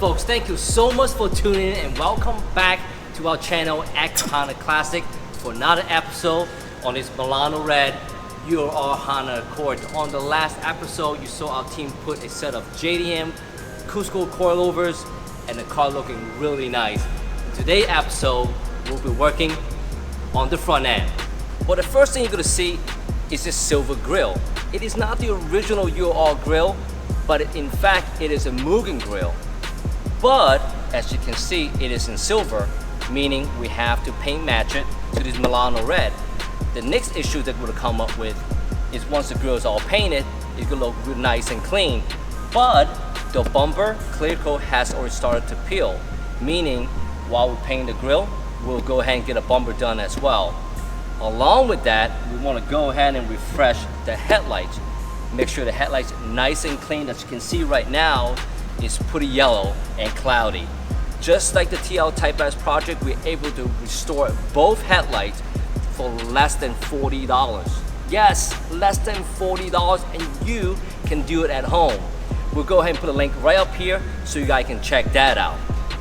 folks? Thank you so much for tuning in and welcome back to our channel at Honda Classic for another episode on this Milano Red Your Honda Accord. On the last episode, you saw our team put a set of JDM Cusco coilovers and the car looking really nice. In today's episode, we'll be working on the front end. But the first thing you're gonna see is this silver grille. It is not the original UR grille, but in fact, it is a Mugen grille. But as you can see, it is in silver, meaning we have to paint match it to this Milano Red. The next issue that we're gonna come up with is once the grille is all painted, it's gonna look real nice and clean. But the bumper Clearcoat has already started to peel, meaning while we paint the grille, we'll go ahead and get a bumper done as well. Along with that, we want to go ahead and refresh the headlights. Make sure the headlights nice and clean. As you can see right now, it's pretty yellow and cloudy. Just like the TL Type S project, we're able to restore both headlights for less than $40. Yes, less than $40, and you can do it at home. We'll go ahead and put a link right up here so you guys can check that out.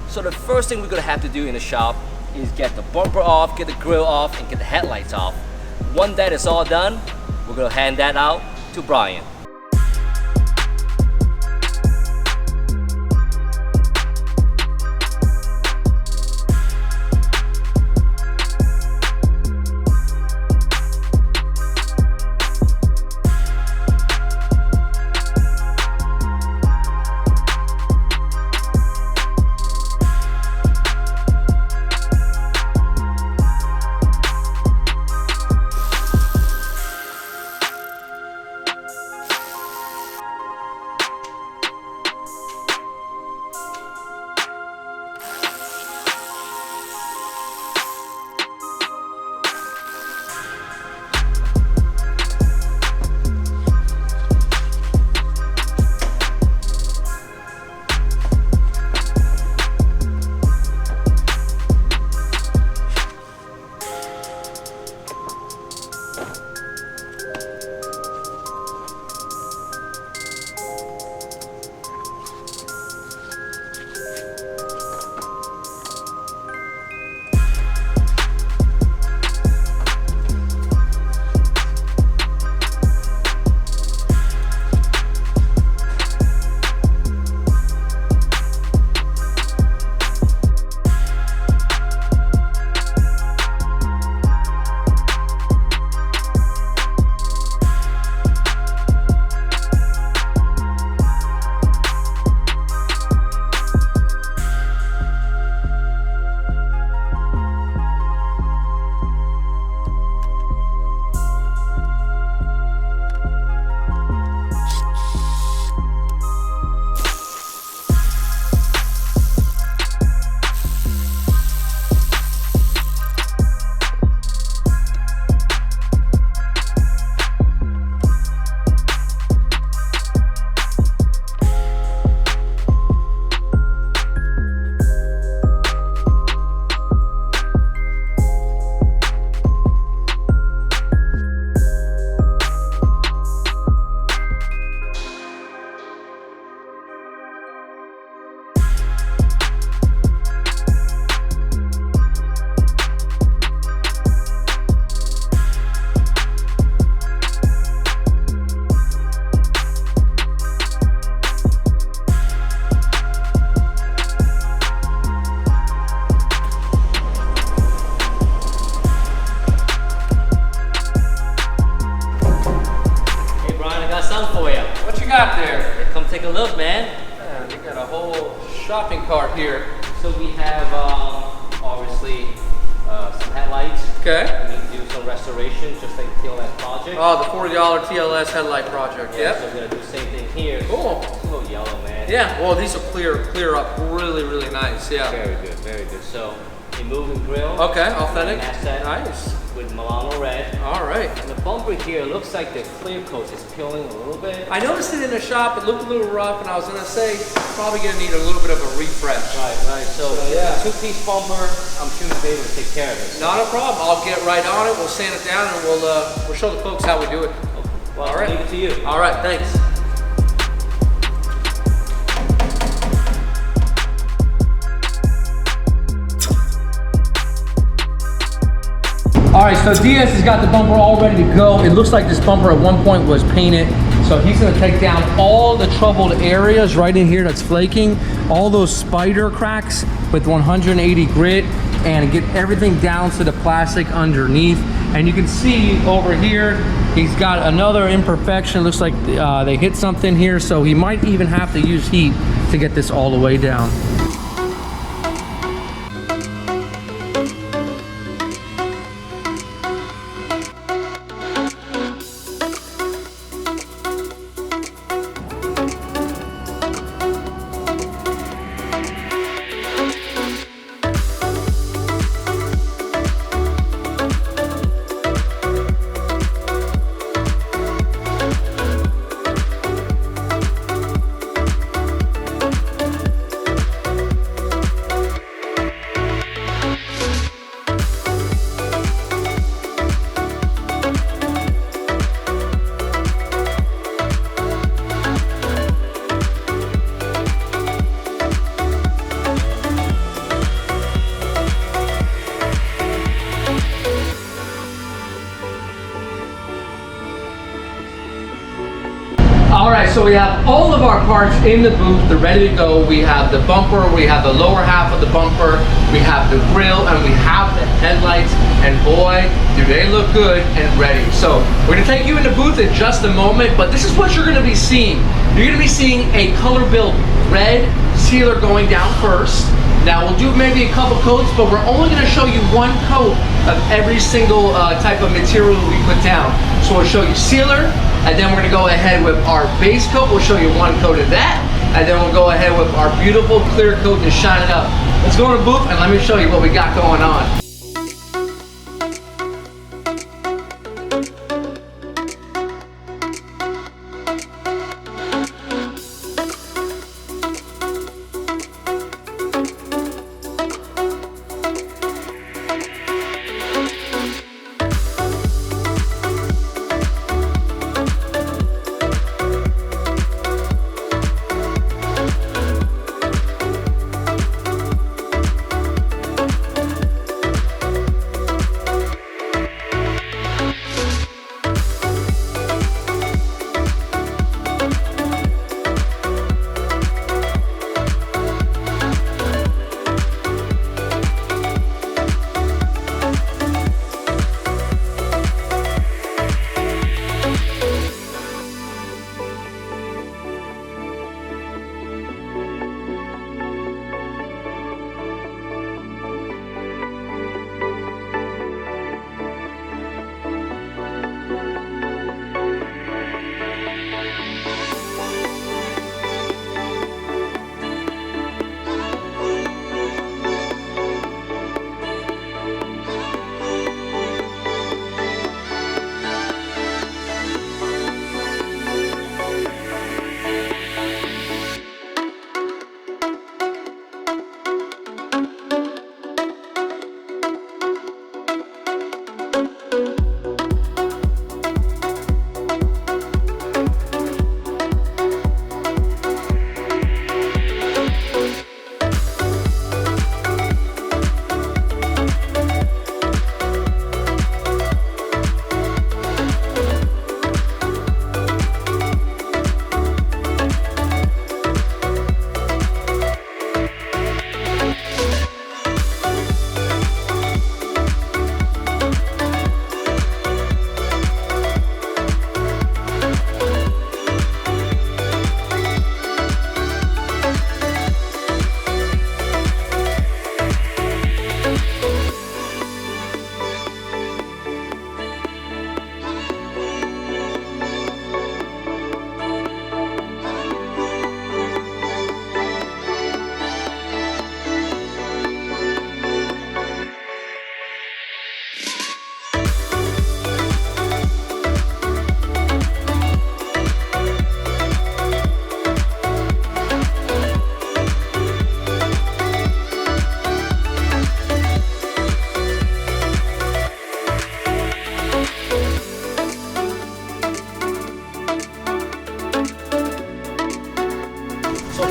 So the first thing we're gonna have to do in the shop is get the bumper off, get the grille off, and get the headlights off. Once that is all done, we're gonna hand that out to Brian. Come take a look, man. Yeah, we got a whole shopping cart here. So we have obviously some headlights. Okay. We need to do some restoration, just like the TLS project. Oh, the $40 TLS headlight project. Yeah, Yep. so we're gonna do the same thing here. Cool. It's a little yellow, man. Yeah. Well, these will clear up really nice. Yeah. Very good, very good. So a moving grill. Okay. Authentic. Nice. With Milano Red. All right. And the bumper here looks like the clear coat is peeling a little bit. I noticed it in the shop. It looked a little rough, and I was gonna say probably gonna need a little bit of a refresh. Right. So yeah, two-piece bumper. I'm sure you'll be able to take care of it. Not a problem. I'll get right on it. We'll sand it down, and we'll show the folks how we do it. Okay. Well, all right. I'll leave it to you. All right. Thanks. All right, so Diaz has got the bumper all ready to go. It looks like this bumper at one point was painted. So he's gonna take down all the troubled areas right in here that's flaking, all those spider cracks with 180 grit, and get everything down to the plastic underneath. And you can see over here, he's got another imperfection. Looks like they hit something here, so he might even have to use heat to get this all the way down. All right, so we have all of our parts in the booth. They're ready to go. We have the bumper, we have the lower half of the bumper, we have the grille, and we have the headlights. And boy, do they look good and ready. So we're gonna take you in the booth in just a moment, but this is what you're gonna be seeing. You're gonna be seeing a Colorbuild Red sealer going down first. Now we'll do maybe a couple coats, but we're only gonna show you one coat of every single type of material we put down. So we'll show you sealer, and then we're gonna go ahead with our base coat. We'll show you one coat of that, and then we'll go ahead with our beautiful clear coat to shine it up. Let's go in the booth and let me show you what we got going on.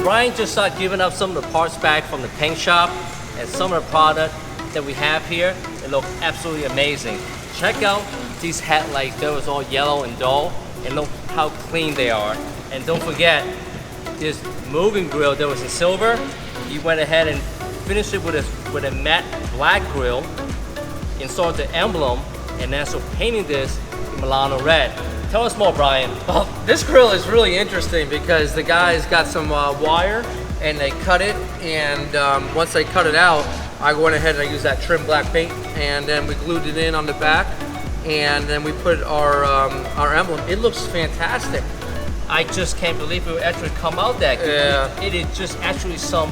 Brian just giving up some of the parts back from the paint shop and some of the product that we have here. And look absolutely amazing. Check out these headlights. They was all yellow and dull, and look how clean they are. And don't forget, this Mugen grill that was in silver, he went ahead and finished it with a matte black grill, installed the emblem, and then so painting this in Milano Red. Tell us more, Brian. Well, this grill is really interesting because the guys got some wire and they cut it, and once they cut it out, I went ahead and I used that trim black paint, and then we glued it in on the back, and then we put our emblem. It looks fantastic. I just can't believe it would actually come out that good. Yeah. It is just actually some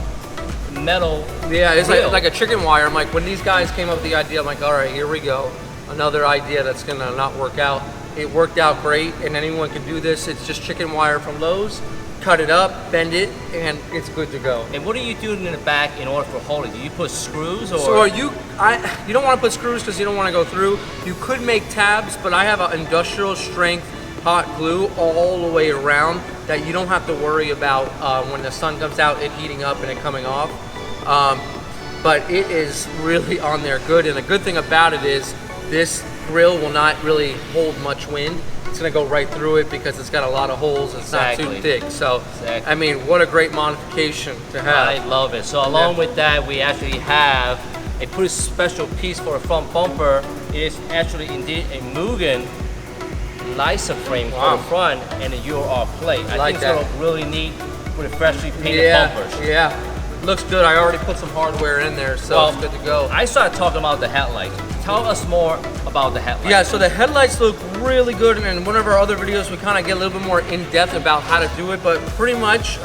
metal. Yeah, it's grill. like a chicken wire. I'm like, when these guys came up with the idea, I'm like, all right, here we go. Another idea that's gonna not work out. It worked out great, and anyone can do this. It's just chicken wire from Lowe's. Cut it up, bend it, and it's good to go. And what are you doing in the back in order for holding? Do you put screws or? So you don't want to put screws because you don't want to go through. You could make tabs, but I have an industrial strength hot glue all the way around that you don't have to worry about when the sun comes out, it heating up and it coming off. But it is really on there good, and the good thing about it is this grill will not really hold much wind. It's gonna go right through it because it's got a lot of holes. It's not too thick. So, I mean, what a great modification to have. I love it. So along with that, we actually have a pretty special piece for a front bumper. It is actually indeed a Mugen Lysa frame for the front and a UR plate. I think it's gonna look really neat with a freshly painted bumpers. Yeah, looks good. I already put some hardware in there, so it's good to go. I started talking about the headlights. Tell us more about the headlights. Yeah, so the headlights look really good, and in one of our other videos we kind of get a little bit more in depth about how to do it, but pretty much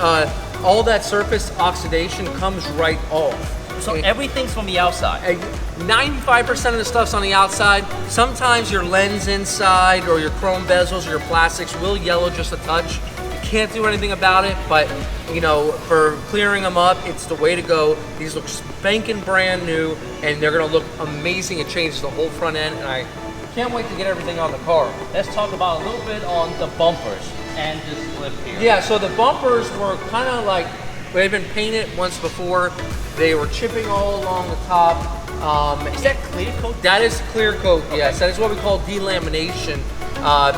all that surface oxidation comes right off. So everything's from the outside. 95% of the stuff's on the outside. Sometimes your lens inside or your chrome bezels or your plastics will yellow just a touch. You can't do anything about it, but you know, for clearing them up, it's the way to go. These look spanking brand new, and they're gonna look amazing. It changes the whole front end, and I can't wait to get everything on the car. Let's talk about a little bit on the bumpers and this lip here. Yeah, so the bumpers were kind of like, they've been painted once before. They were chipping all along the top. Is that Clearcoat? That is Clearcoat, yes. That is what we call delamination.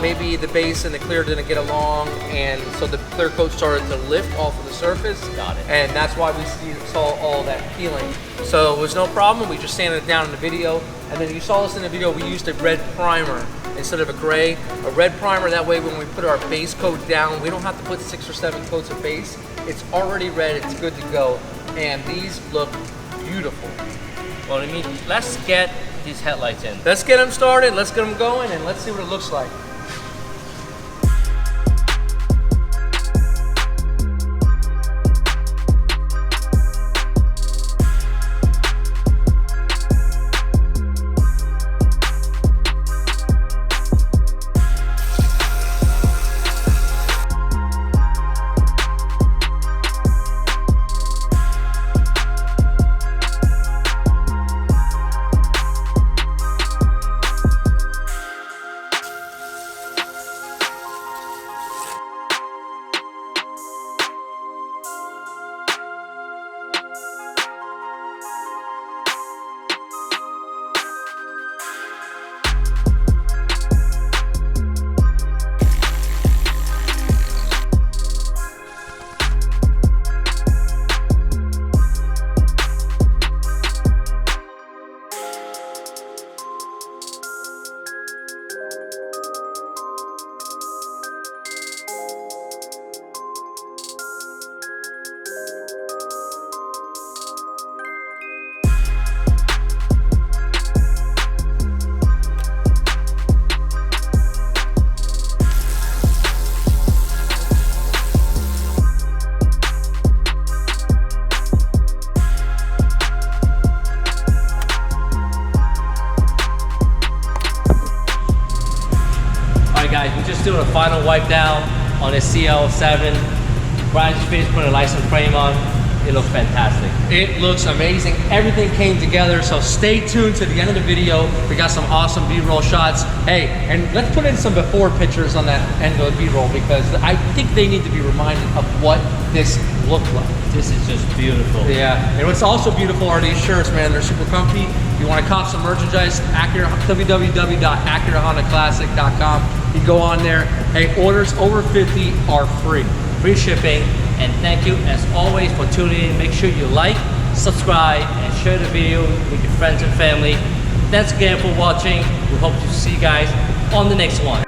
Maybe the base and the clear didn't get along, and so the Clearcoat started to lift off of the surface. Got it. And that's why we saw all that peeling. So it was no problem. We just sanded it down in the video. And then you saw us in the video, we used a red primer instead of a gray. A red primer, that way when we put our base coat down, we don't have to put 6 or 7 coats of base. It's already red, it's good to go. And these look beautiful. Well, I mean, let's get these headlights in. Let's get them started, let's get them going, and let's see what it looks like. Doing a final wipe down on the CL7. Brian's finished putting a license frame on. It looks fantastic. It looks amazing. Everything came together, so stay tuned to the end of the video. We got some awesome B-roll shots. Hey, and let's put in some before pictures on that end of the B-roll because I think they need to be reminded of what this looked like. This is just beautiful. Yeah, and what's also beautiful are these shirts, man. They're super comfy. If you want to cop some merchandise, www.AcuraHondaClassic.com. You go on there. Hey, orders over 50 are free. Free shipping. And thank you as always for tuning in. Make sure you like, subscribe, and share the video with your friends and family. Thanks again for watching. We hope to see you guys on the next one.